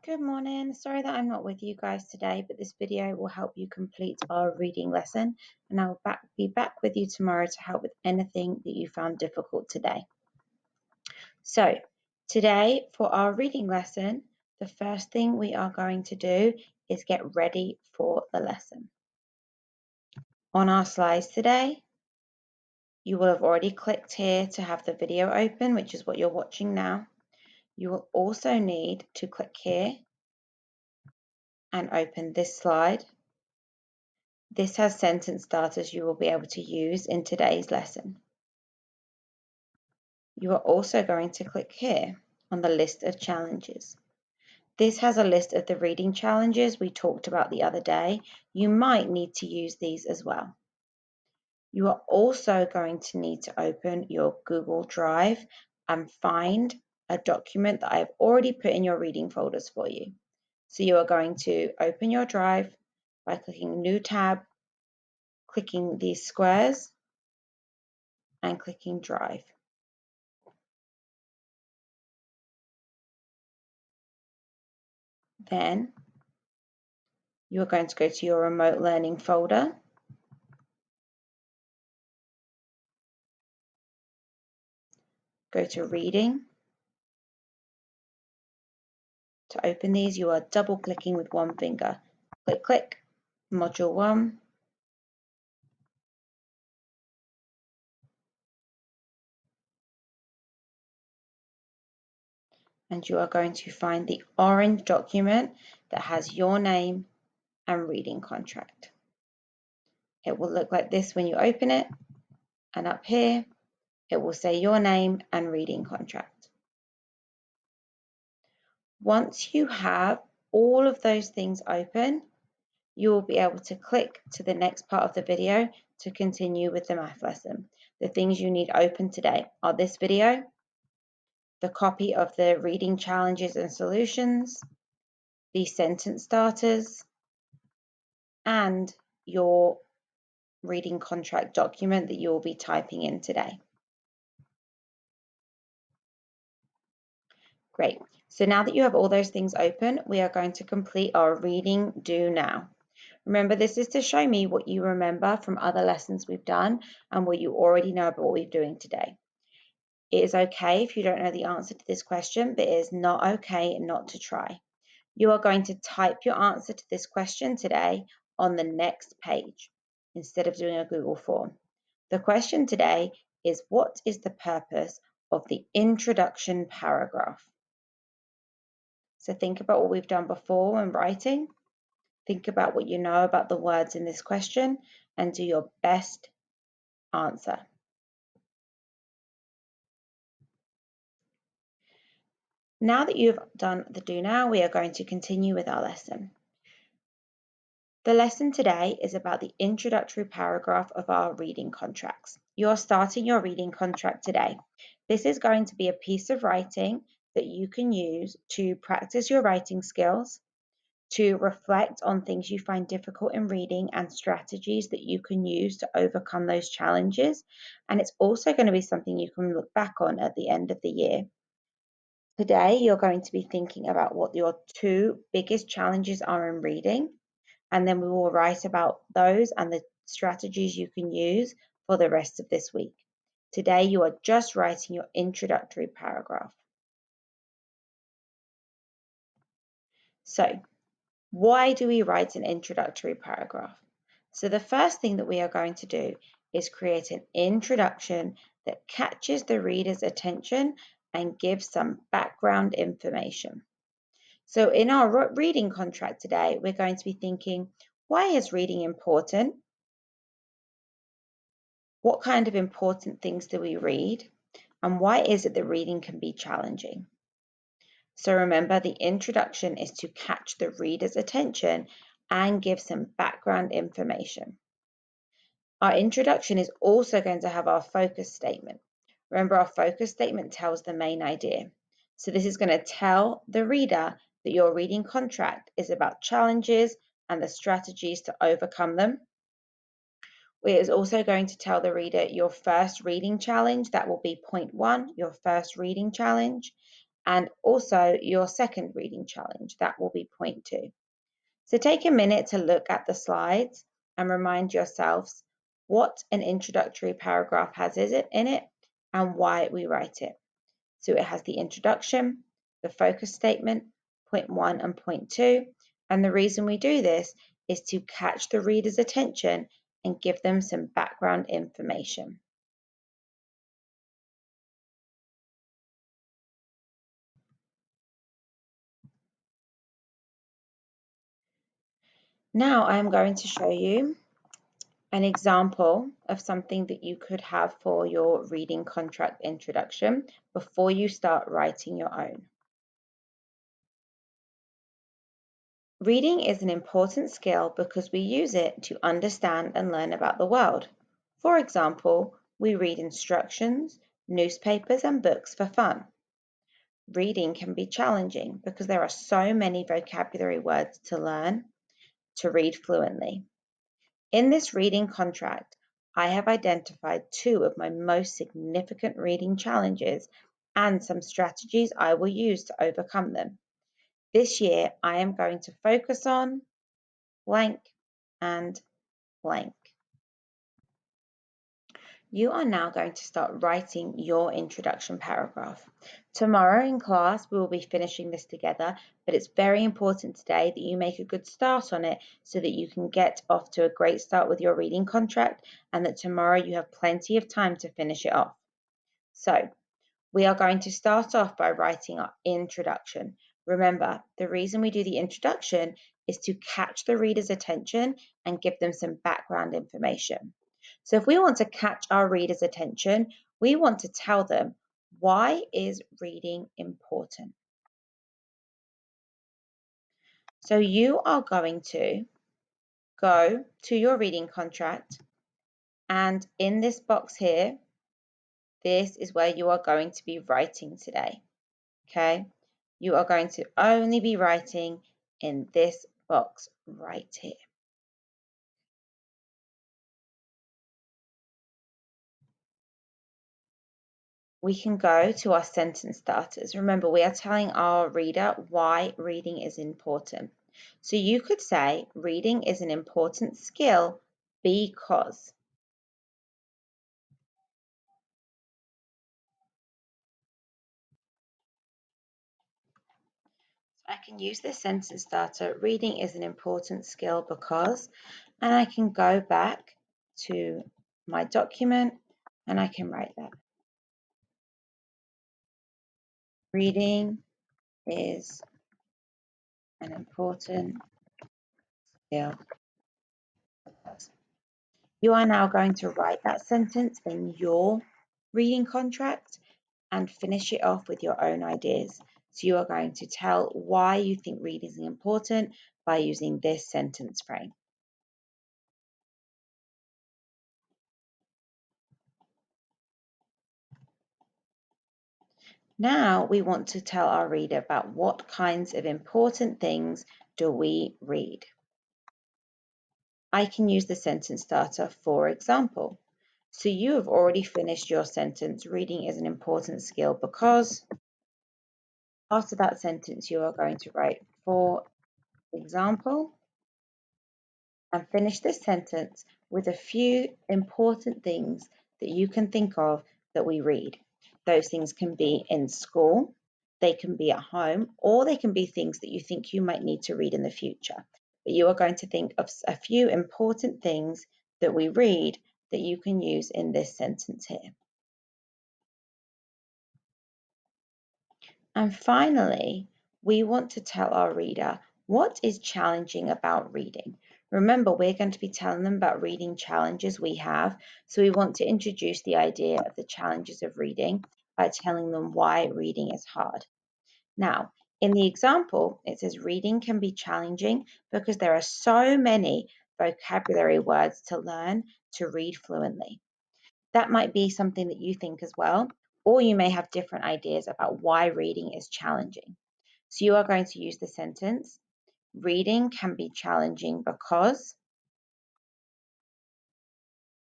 Good morning. Sorry that I'm not with you guys today, but this video will help you complete our reading lesson, and I'll be back with you tomorrow to help with anything that you found difficult today. So today for our reading lesson, the first thing we are going to do is get ready for the lesson. On our slides today, you will have already clicked here to have the video open, which is what you're watching now. You will also need to click here and open this slide. This has sentence starters you will be able to use in today's lesson. You are also going to click here on the list of challenges. This has a list of the reading challenges we talked about the other day. You might need to use these as well. You are also going to need to open your Google Drive and find a document that I have already put in your reading folders for you. So you are going to open your Drive by clicking New Tab, clicking these squares, and clicking Drive. Then you are going to go to your remote learning folder, go to reading. To open these, you are double clicking with one finger. Click, click, module 1. And you are going to find the orange document that has your name and reading contract. It will look like this when you open it, and up here it will say your name and reading contract. Once you have all of those things open, you will be able to click to the next part of the video to continue with the math lesson. The things you need open today are this video, the copy of the reading challenges and solutions, the sentence starters, and your reading contract document that you will be typing in today. Great. So now that you have all those things open, we are going to complete our reading do now. Remember, this is to show me what you remember from other lessons we've done and what you already know about what we're doing today. It is okay if you don't know the answer to this question, but it is not okay not to try. You are going to type your answer to this question today on the next page instead of doing a Google form. The question today is, what is the purpose of the introduction paragraph? So think about what we've done before when writing. Think about what you know about the words in this question and do your best answer. Now that you've done the do now, we are going to continue with our lesson. The lesson today is about the introductory paragraph of our reading contracts. You're starting your reading contract today. This is going to be a piece of writing that you can use to practice your writing skills, to reflect on things you find difficult in reading and strategies that you can use to overcome those challenges. And it's also going to be something you can look back on at the end of the year. Today, you're going to be thinking about what your 2 biggest challenges are in reading, and then we will write about those and the strategies you can use for the rest of this week. Today, you are just writing your introductory paragraph. So, why do we write an introductory paragraph? So the first thing that we are going to do is create an introduction that catches the reader's attention and gives some background information. So in our reading contract today, we're going to be thinking, why is reading important? What kind of important things do we read? And why is it that reading can be challenging? So remember, the introduction is to catch the reader's attention and give some background information. Our introduction is also going to have our focus statement. Remember, our focus statement tells the main idea. So this is going to tell the reader that your reading contract is about challenges and the strategies to overcome them. It is also going to tell the reader your first reading challenge. That will be point 1, your first reading challenge. and also your second reading challenge. That will be point 2. So take a minute to look at the slides and remind yourselves what an introductory paragraph has in it and why we write it. So it has the introduction, the focus statement, point 1 and point 2. And the reason we do this is to catch the reader's attention and give them some background information. Now I am going to show you an example of something that you could have for your reading contract introduction before you start writing your own. Reading is an important skill because we use it to understand and learn about the world. For example, we read instructions, newspapers, and books for fun. Reading can be challenging because there are so many vocabulary words to learn to read fluently. In this reading contract, I have identified 2 of my most significant reading challenges and some strategies I will use to overcome them. This year, I am going to focus on blank and blank. You are now going to start writing your introduction paragraph. Tomorrow in class, we will be finishing this together, but it's very important today that you make a good start on it so that you can get off to a great start with your reading contract and that tomorrow you have plenty of time to finish it off. So, we are going to start off by writing our introduction. Remember, the reason we do the introduction is to catch the reader's attention and give them some background information. So if we want to catch our reader's attention, we want to tell them, why is reading important? So you are going to go to your reading contract, and in this box here, this is where you are going to be writing today, okay? You are going to only be writing in this box right here. We can go to our sentence starters. Remember, we are telling our reader why reading is important. So you could say, reading is an important skill because. So I can use this sentence starter, reading is an important skill because, and I can go back to my document and I can write that. Reading is an important skill. You are now going to write that sentence in your reading contract and finish it off with your own ideas. So you are going to tell why you think reading is important by using this sentence frame. Now we want to tell our reader about what kinds of important things do we read. I can use the sentence starter, for example. So you have already finished your sentence, reading is an important skill because. After that sentence, you are going to write, for example, and finish this sentence with a few important things that you can think of that we read. Those things can be in school, they can be at home, or they can be things that you think you might need to read in the future. But you are going to think of a few important things that we read that you can use in this sentence here. And finally, we want to tell our reader what is challenging about reading. Remember, we're going to be telling them about reading challenges we have, so we want to introduce the idea of the challenges of reading by telling them why reading is hard. Now, in the example, it says reading can be challenging because there are so many vocabulary words to learn to read fluently. That might be something that you think as well, or you may have different ideas about why reading is challenging. So you are going to use the sentence, reading can be challenging because,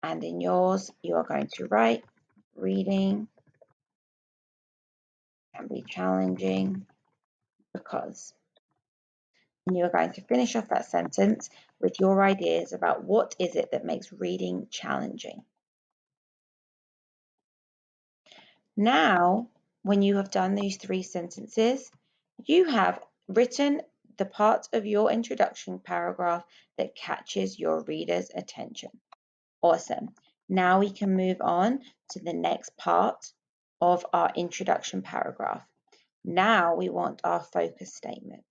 and in yours, you are going to write, reading can be challenging because. And you're going to finish off that sentence with your ideas about what is it that makes reading challenging. Now, when you have done these 3 sentences, you have written the part of your introduction paragraph that catches your reader's attention. Awesome. Now we can move on to the next part of our introduction paragraph. Now we want our focus statement.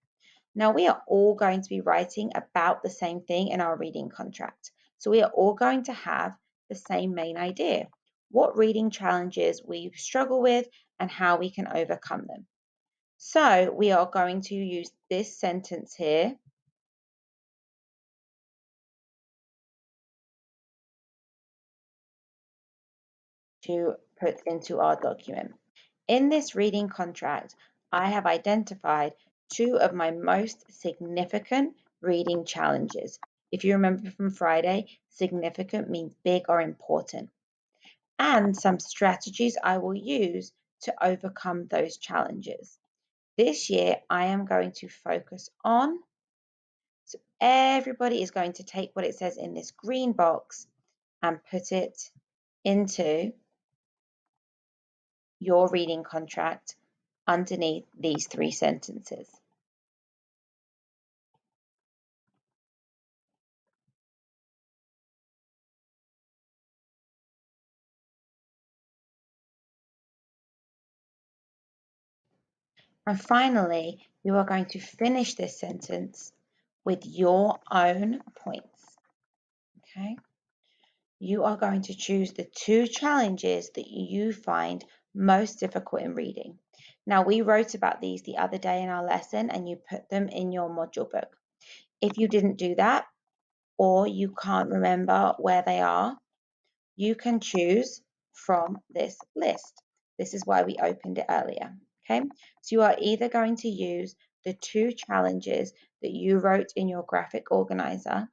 Now we are all going to be writing about the same thing in our reading contract. So we are all going to have the same main idea, what reading challenges we struggle with and how we can overcome them. So we are going to use this sentence here to put into our document. In this reading contract, I have identified 2 of my most significant reading challenges. If you remember from Friday, significant means big or important. And some strategies I will use to overcome those challenges. This year, I am going to focus on, so everybody is going to take what it says in this green box and put it into your reading contract underneath these 3 sentences. And finally, you are going to finish this sentence with your own points. Okay? You are going to choose the 2 challenges that you find most difficult in reading. Now, we wrote about these the other day in our lesson and you put them in your module book. If you didn't do that or you can't remember where they are, you can choose from this list. This is why we opened it earlier. Okay, so you are either going to use the 2 challenges that you wrote in your graphic organizer,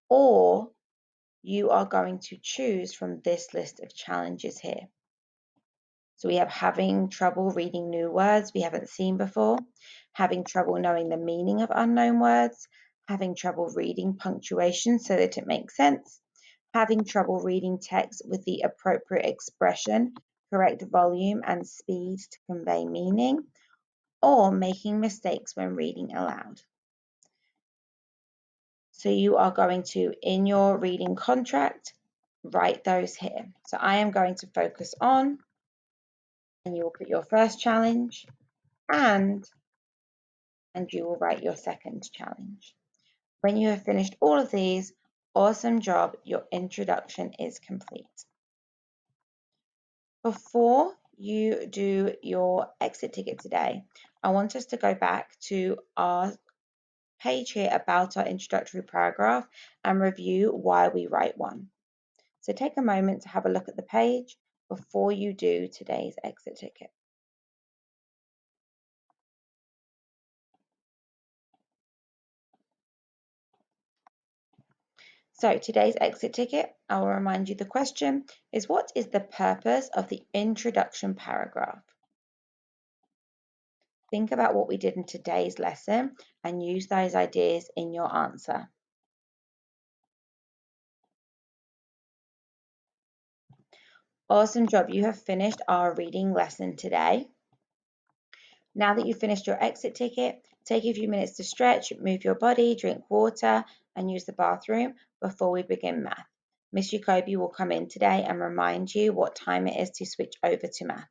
or you are going to choose from this list of challenges here. So we have having trouble reading new words we haven't seen before, having trouble knowing the meaning of unknown words, having trouble reading punctuation so that it makes sense, having trouble reading text with the appropriate expression, correct volume and speed to convey meaning, or making mistakes when reading aloud. So you are going to, in your reading contract, write those here. So I am going to focus on, and you will put your first challenge, and you will write your second challenge. When you have finished all of these, awesome job, your introduction is complete. Before you do your exit ticket today, I want us to go back to our page here about our introductory paragraph and review why we write one. So take a moment to have a look at the page before you do today's exit ticket. So today's exit ticket, I will remind you the question is, what is the purpose of the introduction paragraph? Think about what we did in today's lesson and use those ideas in your answer. Awesome job, you have finished our reading lesson today. Now that you've finished your exit ticket, take a few minutes to stretch, move your body, drink water, and use the bathroom before we begin math. Miss Jacoby will come in today and remind you what time it is to switch over to math.